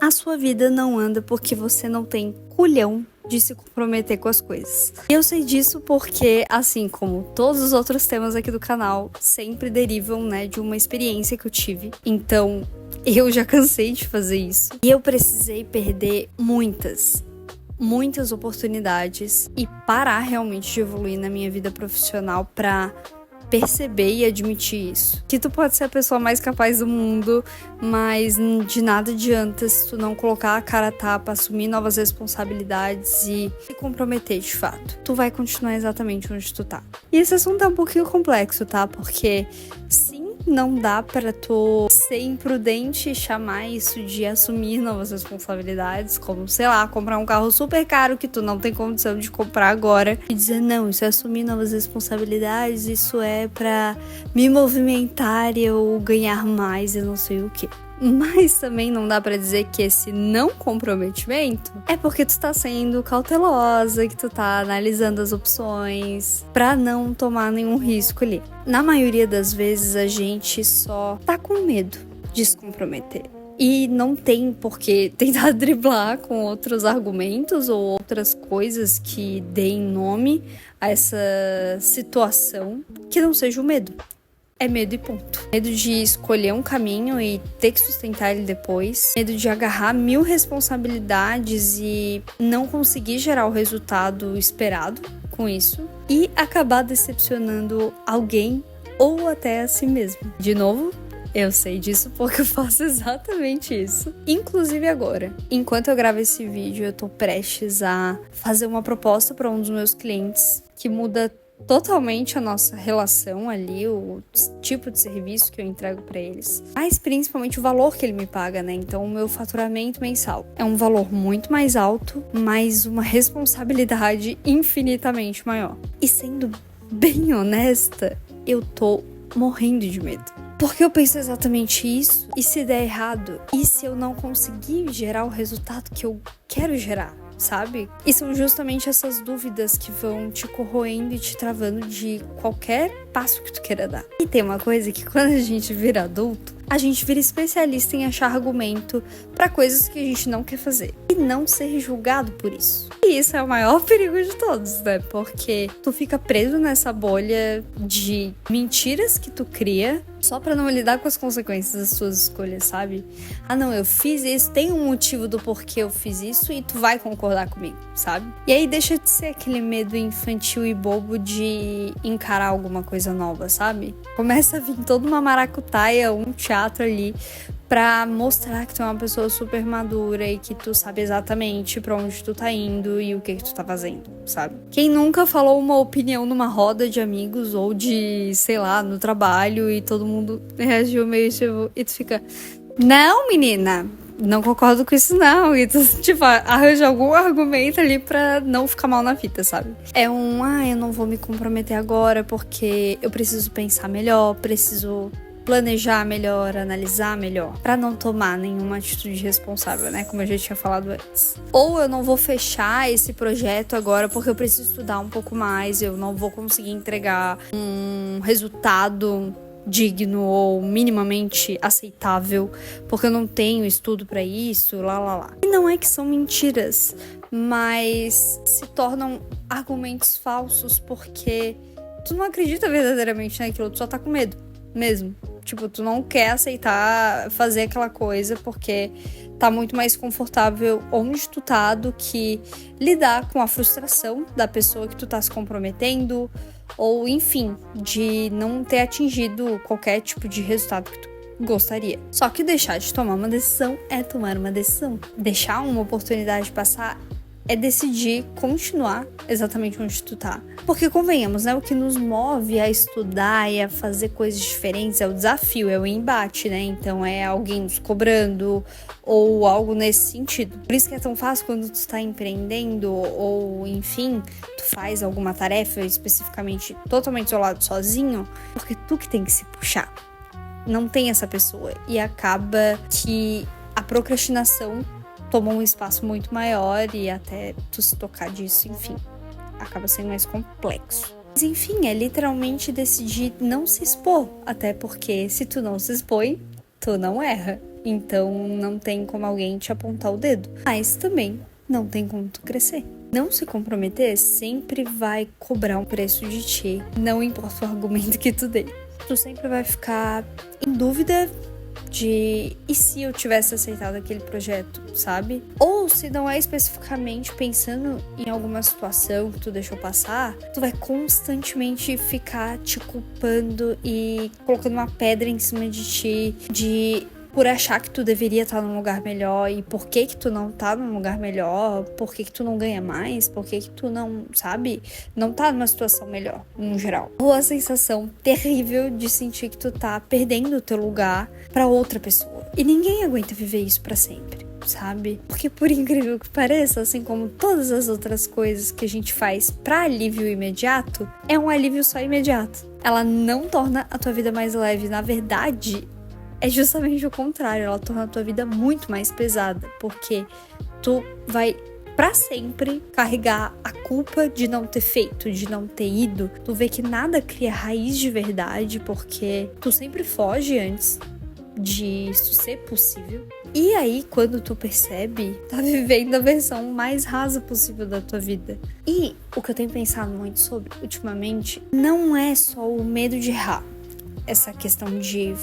a sua vida não anda porque você não tem culhão de se comprometer com as coisas. E eu sei disso porque, assim como todos os outros temas aqui do canal, sempre derivam, né, de uma experiência que eu tive. Então, eu já cansei de fazer isso. E eu precisei perder muitas oportunidades e parar realmente de evoluir na minha vida profissional pra perceber e admitir isso. Que tu pode ser a pessoa mais capaz do mundo, mas de nada adianta se tu não colocar a cara a tapa, assumir novas responsabilidades e se comprometer de fato. Tu vai continuar exatamente onde tu tá. E esse assunto é um pouquinho complexo, tá? Porque sim, não dá pra tu ser imprudente e chamar isso de assumir novas responsabilidades, como, sei lá, comprar um carro super caro que tu não tem condição de comprar agora e dizer, não, isso é assumir novas responsabilidades, isso é pra me movimentar e eu ganhar mais e não sei o que. Mas também não dá pra dizer que esse não comprometimento é porque tu tá sendo cautelosa, que tu tá analisando as opções pra não tomar nenhum risco ali. Na maioria das vezes a gente só tá com medo de se comprometer. E não tem por que tentar driblar com outros argumentos ou outras coisas que deem nome a essa situação que não seja o medo. É medo e ponto. Medo de escolher um caminho e ter que sustentar ele depois. Medo de agarrar 1000 responsabilidades e não conseguir gerar o resultado esperado com isso. E acabar decepcionando alguém ou até a si mesmo. De novo, eu sei disso porque eu faço exatamente isso. Inclusive agora. Enquanto eu gravo esse vídeo, eu tô prestes a fazer uma proposta para um dos meus clientes que muda totalmente a nossa relação ali, o tipo de serviço que eu entrego pra eles, mas principalmente o valor que ele me paga, né? Então o meu faturamento mensal é um valor muito mais alto, mas uma responsabilidade infinitamente maior. E sendo bem honesta, eu tô morrendo de medo. Porque eu penso exatamente isso, e se der errado? E se eu não conseguir gerar o resultado que eu quero gerar? Sabe? E são justamente essas dúvidas que vão te corroendo e te travando de qualquer passo que tu queira dar. E tem uma coisa que quando a gente vira adulto, a gente vira especialista em achar argumento para coisas que a gente não quer fazer e não ser julgado por isso. E isso é o maior perigo de todos, né? Porque tu fica preso nessa bolha de mentiras que tu cria só pra não lidar com as consequências das suas escolhas, sabe? Ah, não, eu fiz isso, tem um motivo do porquê eu fiz isso e tu vai concordar comigo, sabe? E aí deixa de ser aquele medo infantil e bobo de encarar alguma coisa nova, sabe? Começa a vir toda uma maracutaia, um teatro ali pra mostrar que tu é uma pessoa super madura e que tu sabe exatamente pra onde tu tá indo e o que tu tá fazendo, sabe? Quem nunca falou uma opinião numa roda de amigos ou de, sei lá, no trabalho e todo mundo reagiu meio tipo, e tu fica, não, menina, não concordo com isso não, e tu, tipo, arranja algum argumento ali pra não ficar mal na fita, sabe? É eu não vou me comprometer agora porque eu preciso pensar melhor, preciso planejar melhor, analisar melhor, pra não tomar nenhuma atitude responsável, né? Como eu já tinha falado antes. Ou eu não vou fechar esse projeto agora porque eu preciso estudar um pouco mais, eu não vou conseguir entregar um resultado digno ou minimamente aceitável, porque eu não tenho estudo pra isso, lá. E não é que são mentiras, mas se tornam argumentos falsos porque tu não acredita verdadeiramente naquilo, tu só tá com medo mesmo. Tipo, tu não quer aceitar fazer aquela coisa porque tá muito mais confortável onde tu tá do que lidar com a frustração da pessoa que tu tá se comprometendo ou, enfim, de não ter atingido qualquer tipo de resultado que tu gostaria. Só que deixar de tomar uma decisão é tomar uma decisão. Deixar uma oportunidade passar é decidir continuar exatamente onde tu tá. Porque convenhamos, né? O que nos move a estudar e a fazer coisas diferentes é o desafio, é o embate, né? Então é alguém nos cobrando ou algo nesse sentido. Por isso que é tão fácil quando tu tá empreendendo ou, enfim, tu faz alguma tarefa especificamente totalmente isolado sozinho, porque tu que tem que se puxar. Não tem essa pessoa. E acaba que a procrastinação tomou um espaço muito maior e até tu se tocar disso, enfim, acaba sendo mais complexo. Mas enfim, é literalmente decidir não se expor, até porque se tu não se expõe, tu não erra. Então não tem como alguém te apontar o dedo. Mas também não tem como tu crescer. Não se comprometer sempre vai cobrar um preço de ti. Não importa o argumento que tu dê. Tu sempre vai ficar em dúvida de e se eu tivesse aceitado aquele projeto, sabe? Ou se não é especificamente pensando em alguma situação que tu deixou passar, tu vai constantemente ficar te culpando e colocando uma pedra em cima de ti, por achar que tu deveria estar num lugar melhor e por que tu não tá num lugar melhor, por que tu não ganha mais, por que tu não, sabe, não tá numa situação melhor, no geral. Ou a sensação terrível de sentir que tu tá perdendo o teu lugar pra outra pessoa. E ninguém aguenta viver isso pra sempre, sabe? Porque por incrível que pareça, assim como todas as outras coisas que a gente faz pra alívio imediato, é um alívio só imediato. Ela não torna a tua vida mais leve, na verdade, é justamente o contrário, ela torna a tua vida muito mais pesada, porque tu vai pra sempre carregar a culpa de não ter feito, de não ter ido. Tu vê que nada cria raiz de verdade, porque tu sempre foge antes de isso ser possível. E aí, quando tu percebe, tá vivendo a versão mais rasa possível da tua vida. E o que eu tenho pensado muito sobre ultimamente não é só o medo de errar, essa questão de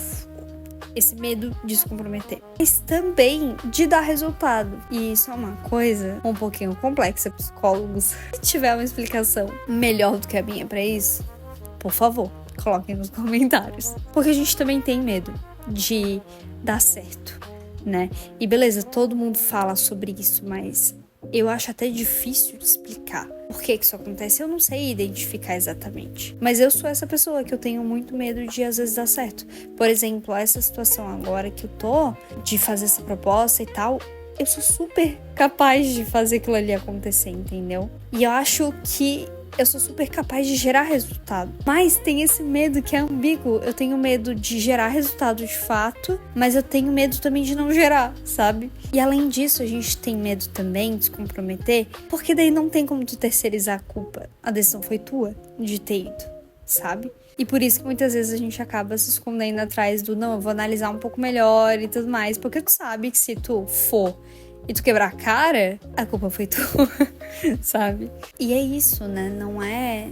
esse medo de se comprometer, mas também de dar resultado. E isso é uma coisa um pouquinho complexa, psicólogos. Se tiver uma explicação melhor do que a minha pra isso, por favor, coloquem nos comentários. Porque a gente também tem medo de dar certo, né? E beleza, todo mundo fala sobre isso, mas eu acho até difícil de explicar por que isso acontece. Eu não sei identificar exatamente. Mas eu sou essa pessoa que eu tenho muito medo de às vezes dar certo. Por exemplo, essa situação agora que eu tô, de fazer essa proposta e tal, eu sou super capaz de fazer aquilo ali acontecer, entendeu? E eu acho que eu sou super capaz de gerar resultado. Mas tem esse medo que é ambíguo. Eu tenho medo de gerar resultado de fato, mas eu tenho medo também de não gerar, sabe? E além disso, a gente tem medo também de se comprometer, porque daí não tem como tu terceirizar a culpa. A decisão foi tua de ter ido, sabe? E por isso que muitas vezes a gente acaba se escondendo atrás do não, eu vou analisar um pouco melhor e tudo mais, porque tu sabe que se tu for e tu quebrar a cara, a culpa foi tua, sabe? E é isso, né? Não é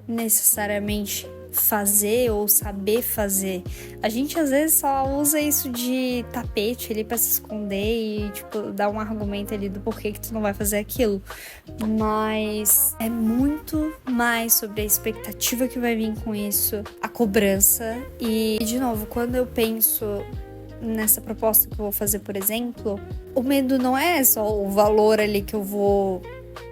necessariamente fazer ou saber fazer. A gente às vezes só usa isso de tapete ali pra se esconder e, tipo, dar um argumento ali do porquê que tu não vai fazer aquilo. Mas é muito mais sobre a expectativa que vai vir com isso, a cobrança. E de novo, quando eu penso nessa proposta que eu vou fazer, por exemplo, o medo não é só o valor ali que eu vou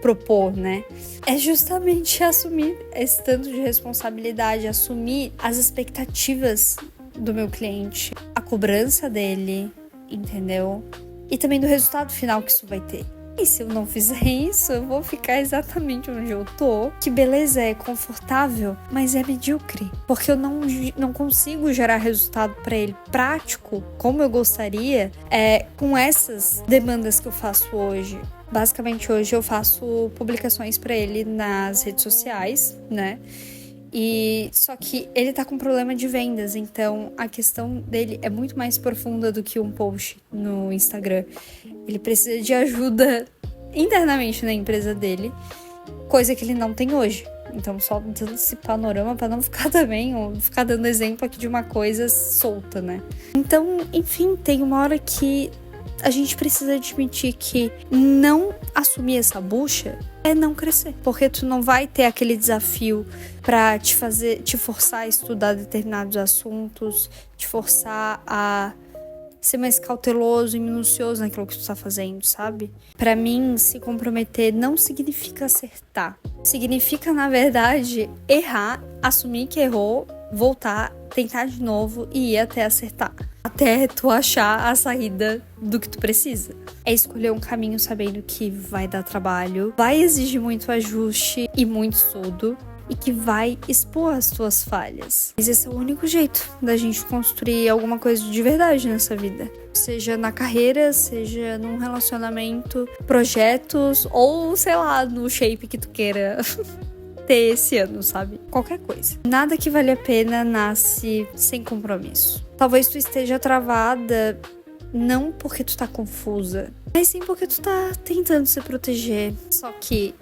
propor, né? É justamente assumir esse tanto de responsabilidade, assumir as expectativas do meu cliente, a cobrança dele, entendeu? E também do resultado final que isso vai ter. E se eu não fizer isso, eu vou ficar exatamente onde eu tô. Que beleza, é confortável, mas é medíocre. Porque eu não consigo gerar resultado pra ele prático, como eu gostaria, com essas demandas que eu faço hoje. Basicamente, hoje eu faço publicações pra ele nas redes sociais, né? E só que ele tá com problema de vendas, então a questão dele é muito mais profunda do que um post no Instagram. Ele precisa de ajuda internamente na empresa dele, coisa que ele não tem hoje. Então, só dando esse panorama pra não ficar também, ou ficar dando exemplo aqui de uma coisa solta, né? Então, enfim, tem uma hora que a gente precisa admitir que não assumir essa bucha é não crescer. Porque tu não vai ter aquele desafio pra te forçar a estudar determinados assuntos, te forçar a ser mais cauteloso e minucioso naquilo que tu tá fazendo, sabe? Pra mim, se comprometer não significa acertar. Significa, na verdade, errar, assumir que errou, voltar, tentar de novo e ir até acertar. Até tu achar a saída do que tu precisa. É escolher um caminho sabendo que vai dar trabalho, vai exigir muito ajuste e muito estudo, e que vai expor as tuas falhas. Mas esse é o único jeito da gente construir alguma coisa de verdade nessa vida. Seja na carreira, seja num relacionamento, projetos ou, sei lá, no shape que tu queira ter esse ano, sabe? Qualquer coisa. Nada que vale a pena nasce sem compromisso. Talvez tu esteja travada não porque tu tá confusa, mas sim porque tu tá tentando se proteger. Só que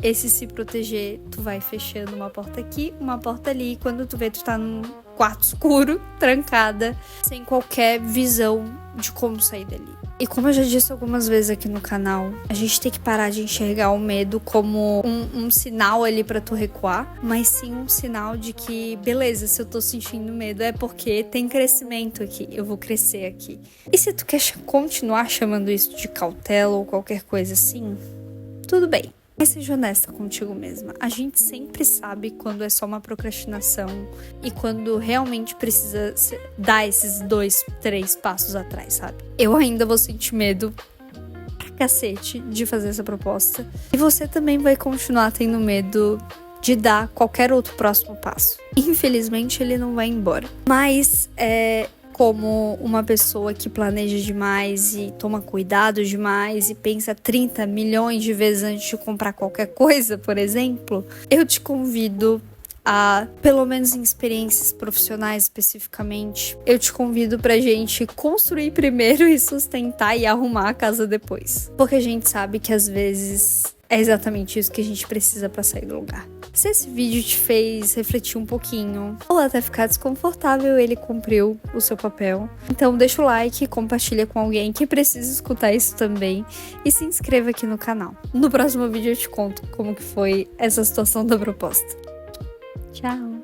esse se proteger, tu vai fechando uma porta aqui, uma porta ali, e quando tu vê, tu tá num quarto escuro, trancada, sem qualquer visão de como sair dali. E como eu já disse algumas vezes aqui no canal, a gente tem que parar de enxergar o medo como um sinal ali pra tu recuar, mas sim um sinal de que, beleza, se eu tô sentindo medo é porque tem crescimento aqui, eu vou crescer aqui. E se tu quer continuar chamando isso de cautela ou qualquer coisa assim, tudo bem. Mas seja honesta contigo mesma. A gente sempre sabe quando é só uma procrastinação e quando realmente precisa dar esses 2, 3 passos atrás, sabe? Eu ainda vou sentir medo pra cacete de fazer essa proposta. E você também vai continuar tendo medo de dar qualquer outro próximo passo. Infelizmente, ele não vai embora. Mas, como uma pessoa que planeja demais e toma cuidado demais e pensa 30 milhões de vezes antes de comprar qualquer coisa, por exemplo, eu te convido a, pelo menos em experiências profissionais especificamente, eu te convido pra gente construir primeiro e sustentar e arrumar a casa depois. Porque a gente sabe que às vezes é exatamente isso que a gente precisa pra sair do lugar. Se esse vídeo te fez refletir um pouquinho ou até ficar desconfortável, ele cumpriu o seu papel. Então deixa o like, compartilha com alguém que precisa escutar isso também e se inscreva aqui no canal. No próximo vídeo eu te conto como que foi essa situação da proposta. Tchau!